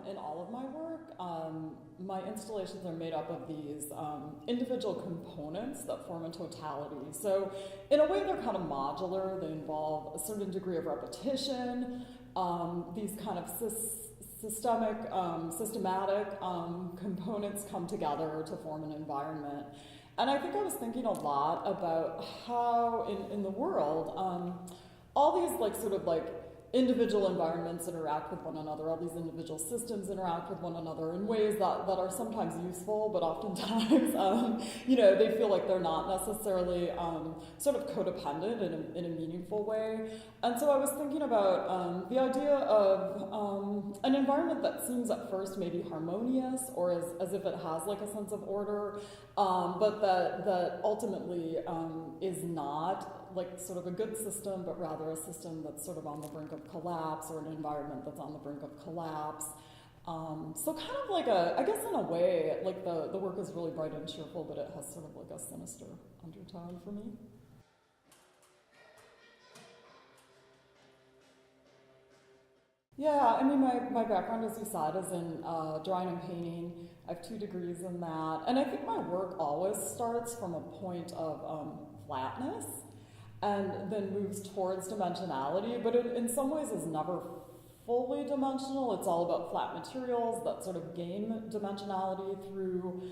in all of my work, my installations are made up of these individual components that form a totality. So in a way, they're kind of modular. They involve a certain degree of repetition. These kind of systematic components come together to form an environment. And I think I was thinking a lot about how in the world, all these individual environments interact with one another, all these individual systems interact with one another in ways that are sometimes useful, but oftentimes, they feel like they're not necessarily sort of codependent in a meaningful way. And so I was thinking about the idea of an environment that seems at first maybe harmonious or as if it has like a sense of order, but that ultimately is not like sort of a good system, but rather a system that's sort of on the brink of collapse, or an environment that's on the brink of collapse. So kind of like I guess in a way, like the work is really bright and cheerful, but it has sort of like a sinister undertone for me. Yeah, I mean, my background, as you said, is in drawing and painting. I have 2 degrees in that. And I think my work always starts from a point of flatness and then moves towards dimensionality, but it in some ways is never fully dimensional. It's all about flat materials that sort of gain dimensionality through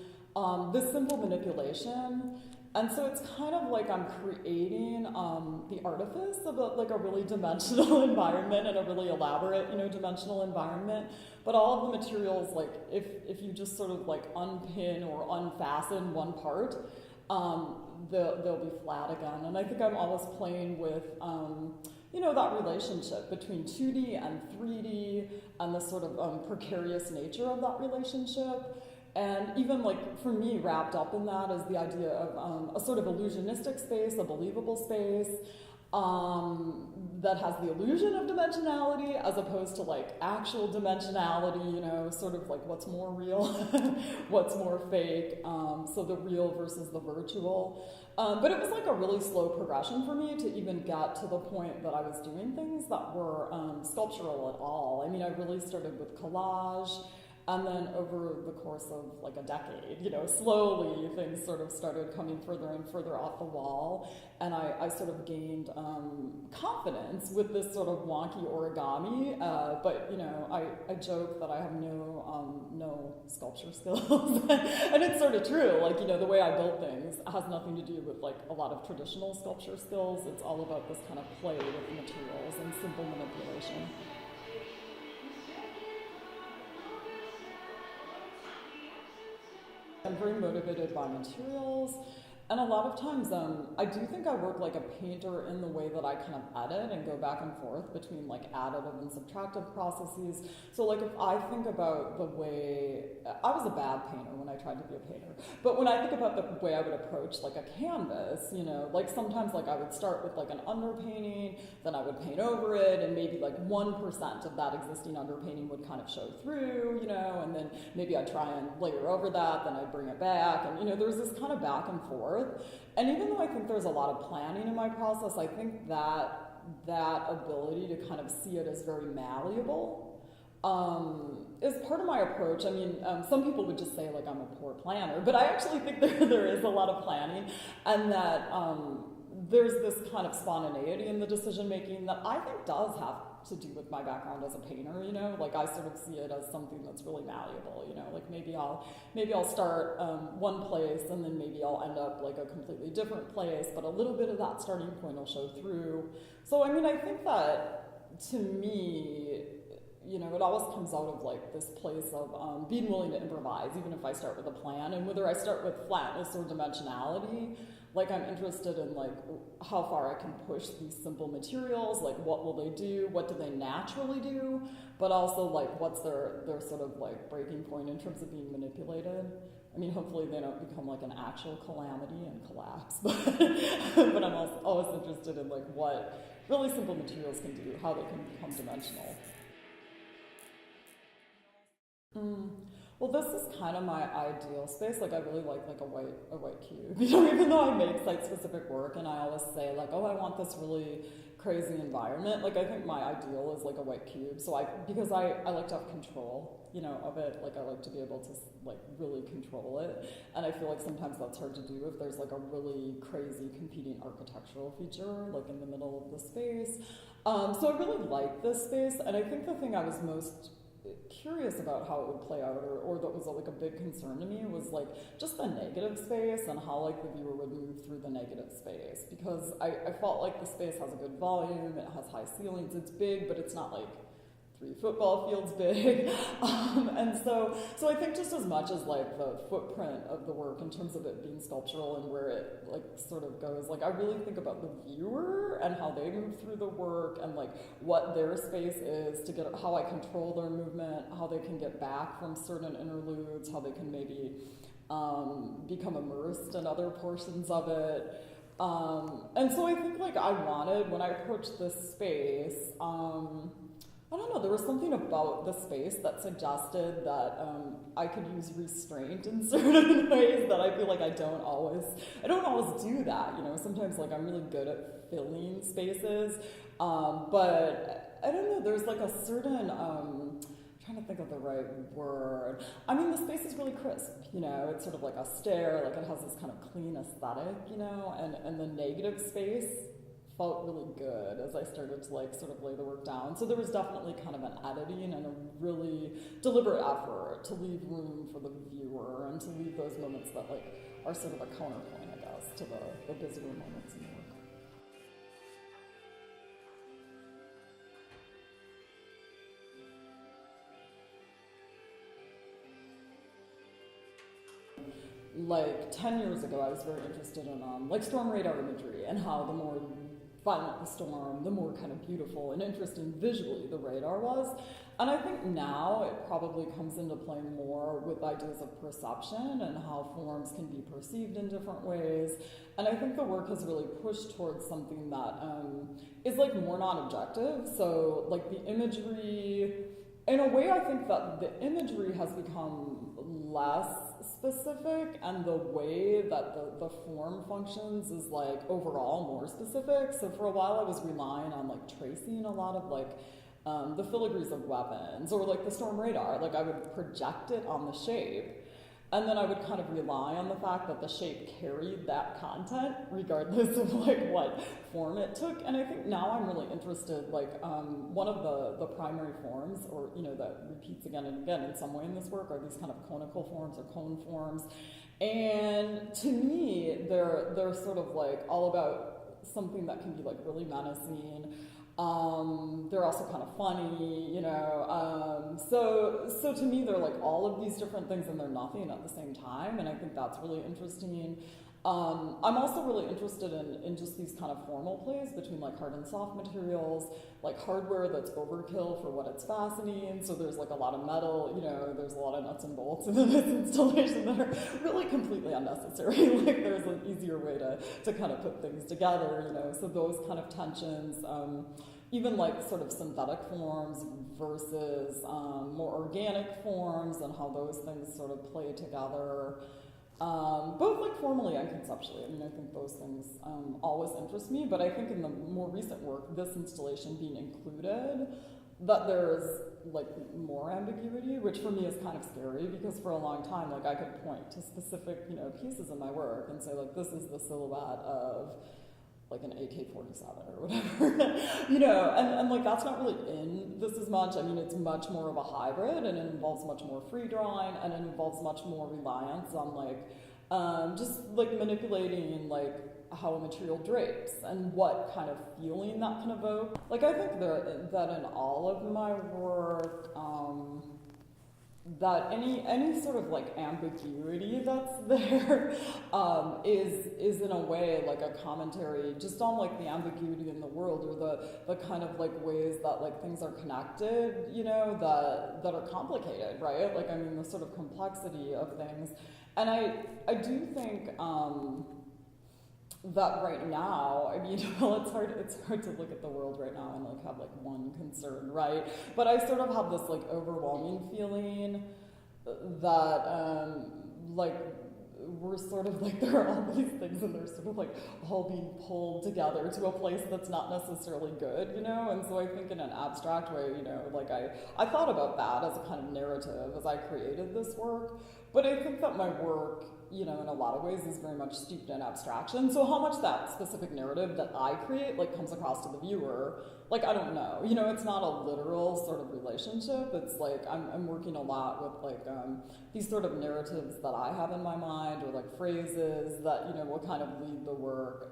this simple manipulation. And so it's kind of like I'm creating the artifice of a really dimensional environment and a really elaborate, dimensional environment. But all of the materials, like if you just sort of like unpin or unfasten one part, they'll be flat again. And I think I'm always playing with, that relationship between 2D and 3D and the sort of precarious nature of that relationship. And even like for me, wrapped up in that is the idea of a sort of illusionistic space, a believable space that has the illusion of dimensionality as opposed to like actual dimensionality, sort of like what's more real, what's more fake, so the real versus the virtual. But it was like a really slow progression for me to even get to the point that I was doing things that were sculptural at all. I mean, I really started with collage. And then over the course of like a decade, slowly things sort of started coming further and further off the wall. And I sort of gained confidence with this sort of wonky origami. But, I joke that I have no sculpture skills. And it's sort of true. Like, the way I build things has nothing to do with like a lot of traditional sculpture skills. It's all about this kind of play with materials and simple manipulation. I'm very motivated by materials, and a lot of times I do think I work like a painter in the way that I kind of edit and go back and forth between like additive and subtractive processes. So like if I think about the way, I was a bad painter when I tried to be a painter, but when I think about the way I would approach like a canvas, like sometimes like I would start with like an underpainting, then I would paint over it, and maybe like 1% of that existing underpainting would kind of show through, and then maybe I'd try and layer over that, then I'd bring it back, and there's this kind of back and forth. And even though I think there's a lot of planning in my process, I think that ability to kind of see it as very malleable is part of my approach. I mean, some people would just say like I'm a poor planner, but I actually think there is a lot of planning, and that there's this kind of spontaneity in the decision making that I think does have to do with my background as a painter, like I sort of see it as something that's really malleable, like maybe I'll start one place and then maybe I'll end up like a completely different place, but a little bit of that starting point will show through. So I mean, I think that to me, it always comes out of like this place of being willing to improvise, even if I start with a plan, and whether I start with flatness or dimensionality, like I'm interested in like how far I can push these simple materials, like what will they do, what do they naturally do, but also like what's their sort of like breaking point in terms of being manipulated. I mean, hopefully they don't become like an actual calamity and collapse, but I'm also always interested in like what really simple materials can do, how they can become dimensional. Well, this is kind of my ideal space. Like I really like a white cube. Even though I make site-specific work, and I always say like, oh, I want this really crazy environment. Like I think my ideal is like a white cube. So because I like to have control, you know, of it. Like I like to be able to like really control it. And I feel like sometimes that's hard to do if there's like a really crazy competing architectural feature like in the middle of the space. So I really like this space, and I think the thing I was most curious about how it would play out, or that was like a big concern to me, was like just the negative space and how like the viewer would move through the negative space, because I felt like the space has a good volume, it has high ceilings, it's big, but it's not like 3 football fields big. And so I think just as much as like the footprint of the work in terms of it being sculptural and where it like sort of goes, like I really think about the viewer and how they move through the work and like what their space is to get, how I control their movement, how they can get back from certain interludes, how they can maybe become immersed in other portions of it. And so I think like I wanted, when I approached this space, I don't know, there was something about the space that suggested that I could use restraint in certain ways that I feel like I don't always do that, you know. Sometimes like I'm really good at filling spaces, but I don't know, there's like a certain, I'm trying to think of the right word. I mean, the space is really crisp, you know, it's sort of like austere, like it has this kind of clean aesthetic, you know, and the negative space felt really good as I started to like sort of lay the work down. So there was definitely kind of an editing and a really deliberate effort to leave room for the viewer and to leave those moments that like are sort of a counterpoint, I guess, to the busier moments in the work. Like 10 years ago, I was very interested in like storm radar imagery and how the more violent the storm, the more kind of beautiful and interesting visually the radar was. And I think now it probably comes into play more with ideas of perception and how forms can be perceived in different ways. And I think the work has really pushed towards something that is like more non-objective. So like the imagery, in a way I think that the imagery has become less specific, and the way that the form functions is like overall more specific. So for a while I was relying on like tracing a lot of like the filigrees of weapons, or like the storm radar. Like I would project it on the shape, and then I would kind of rely on the fact that the shape carried that content regardless of like what form it took. And I think now I'm really interested, like one of the primary forms, or you know, that repeats again and again in some way in this work, are these kind of conical forms or cone forms. And to me, they're sort of like all about something that can be like really menacing. They're also kind of funny, you know. So to me, they're like all of these different things, and they're nothing at the same time. And I think that's really interesting. I'm also really interested in just these kind of formal plays between like hard and soft materials, like hardware that's overkill for what it's fastening. So there's like a lot of metal, you know, there's a lot of nuts and bolts in this installation that are really completely unnecessary. Like there's an easier way to kind of put things together, you know. So those kind of tensions, even like sort of synthetic forms versus more organic forms, and how those things sort of play together. Both like formally and conceptually. I mean, I think those things always interest me, but I think in the more recent work, this installation being included, that there's like more ambiguity, which for me is kind of scary, because for a long time, like I could point to specific, you know, pieces in my work and say like, this is the silhouette of like an AK-47 or whatever, you know, and like that's not really in this as much. I mean, it's much more of a hybrid, and it involves much more free drawing, and it involves much more reliance on like just like manipulating like how a material drapes and what kind of feeling that can evoke. Like I think that in all of my work, that any sort of like ambiguity that's there is in a way like a commentary just on like the ambiguity in the world, or the kind of like ways that like things are connected, you know, that are complicated, right? Like I mean, the sort of complexity of things. And I do think that right now, I mean, well, it's hard to look at the world right now and like have like one concern, right? But I sort of have this like overwhelming feeling that like we're sort of like, there are all these things and they're sort of like all being pulled together to a place that's not necessarily good, you know? And so I think in an abstract way, you know, like I thought about that as a kind of narrative as I created this work, but I think that my work, you know, in a lot of ways is very much steeped in abstraction. So how much that specific narrative that I create, like, comes across to the viewer, like, I don't know. You know, it's not a literal sort of relationship. It's like, I'm working a lot with, like, these sort of narratives that I have in my mind, or, like, phrases that, you know, will kind of lead the work.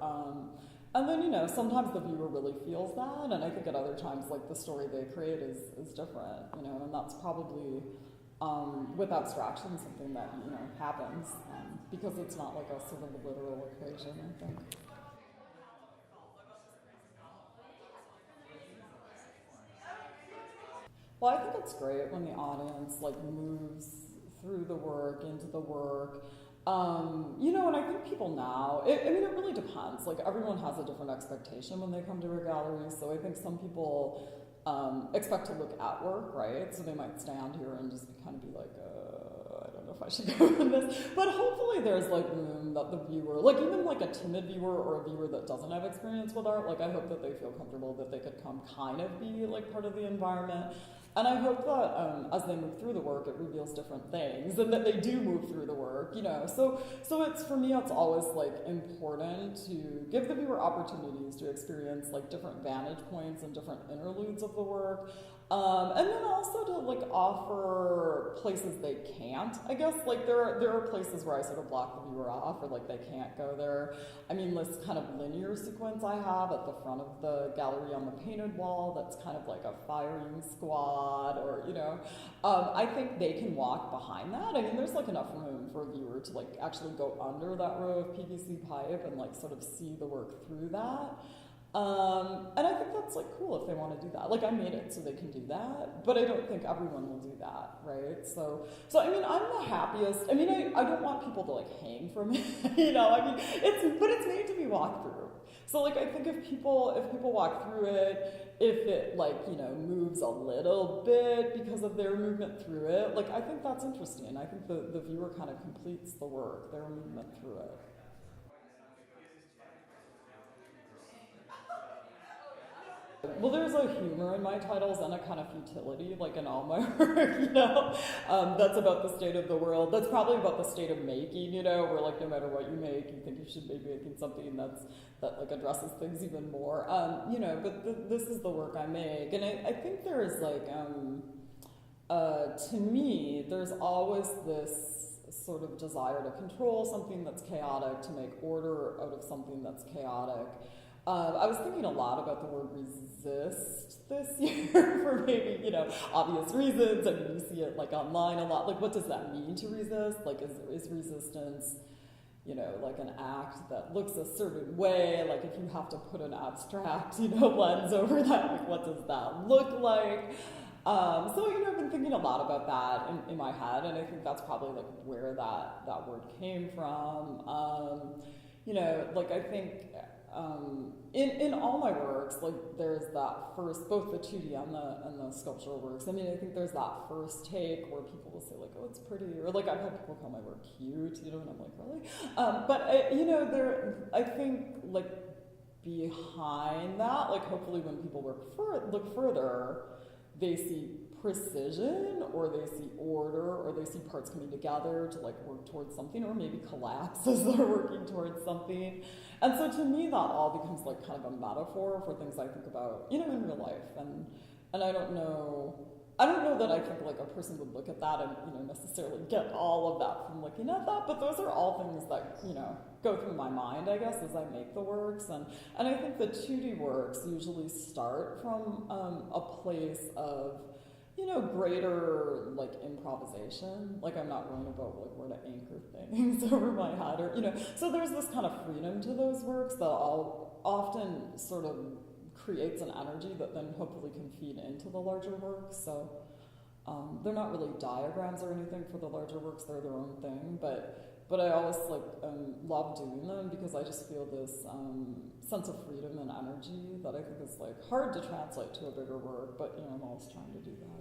And then, you know, sometimes the viewer really feels that, and I think at other times, like, the story they create is different, you know, and that's probably... with abstraction, something that, you know, happens, because it's not like a sort of a literal equation, I think. Well, I think it's great when the audience, like, moves through the work, into the work. You know, and I think people now, I mean, it really depends. Like, everyone has a different expectation when they come to a gallery, so I think some people expect to look at work, right? So they might stand here and just kind of be like, I don't know if I should go in this. But hopefully there's like room that the viewer, like even like a timid viewer or a viewer that doesn't have experience with art, like I hope that they feel comfortable that they could come kind of be like part of the environment. And I hope that as they move through the work, it reveals different things, and that they do move through the work, you know. So it's, for me, it's always like important to give the viewer opportunities to experience like different vantage points and different interludes of the work. And then also to like offer places they can't, I guess. Like there are places where I sort of block the viewer off, or like they can't go there. I mean, this kind of linear sequence I have at the front of the gallery on the painted wall, that's kind of like a firing squad, or, you know, I think they can walk behind that. I mean, there's like enough room for a viewer to like actually go under that row of PVC pipe and like sort of see the work through that. And I think that's like cool if they want to do that. Like I made it so they can do that, but I don't think everyone will do that, right? So I mean, I'm the happiest. I mean, I don't want people to like hang from it, you know. I mean, it's made to be walked through. So like I think if people walk through it, if it like, you know, moves a little bit because of their movement through it, like I think that's interesting. I think the viewer kind of completes the work, their movement through it. Well, there's a humor in my titles and a kind of futility, like in all my work, you know. That's about the state of the world. That's probably about the state of making, you know, where like no matter what you make, you think you should be making something that like addresses things even more, you know. But this is the work I make, and I think there's like, to me, there's always this sort of desire to control something that's chaotic, to make order out of something that's chaotic. I was thinking a lot about the word resist this year for maybe, you know, obvious reasons. I mean, you see it like online a lot. Like, what does that mean to resist? Like, is resistance, you know, like an act that looks a certain way? Like, if you have to put an abstract, you know, lens over that, like, what does that look like? So, you know, I've been thinking a lot about that in my head, and I think that's probably like where that word came from. You know, like I think in all my works, like there's that first, both the 2D and the sculptural works. I mean, I think there's that first take where people will say like, oh, it's pretty, or like I've had people call my work cute, you know, and I'm like, really? But you know, I think like behind that, like hopefully when people look further, they see precision, or they see order, or they see parts coming together to like work towards something, or maybe collapse as they're working towards something. And so to me that all becomes like kind of a metaphor for things I think about, you know, in real life. And I don't know that I think like a person would look at that and, you know, necessarily get all of that from looking at that, but those are all things that, you know, go through my mind, I guess, as I make the works. And I think the 2D works usually start from a place of, you know, greater like improvisation. Like I'm not worrying about like where to anchor things over my head, or, you know, so there's this kind of freedom to those works that all often sort of creates an energy that then hopefully can feed into the larger works. So they're not really diagrams or anything for the larger works, they're their own thing, but I always like love doing them because I just feel this sense of freedom and energy that I think is like hard to translate to a bigger work, but, you know, I'm always trying to do that.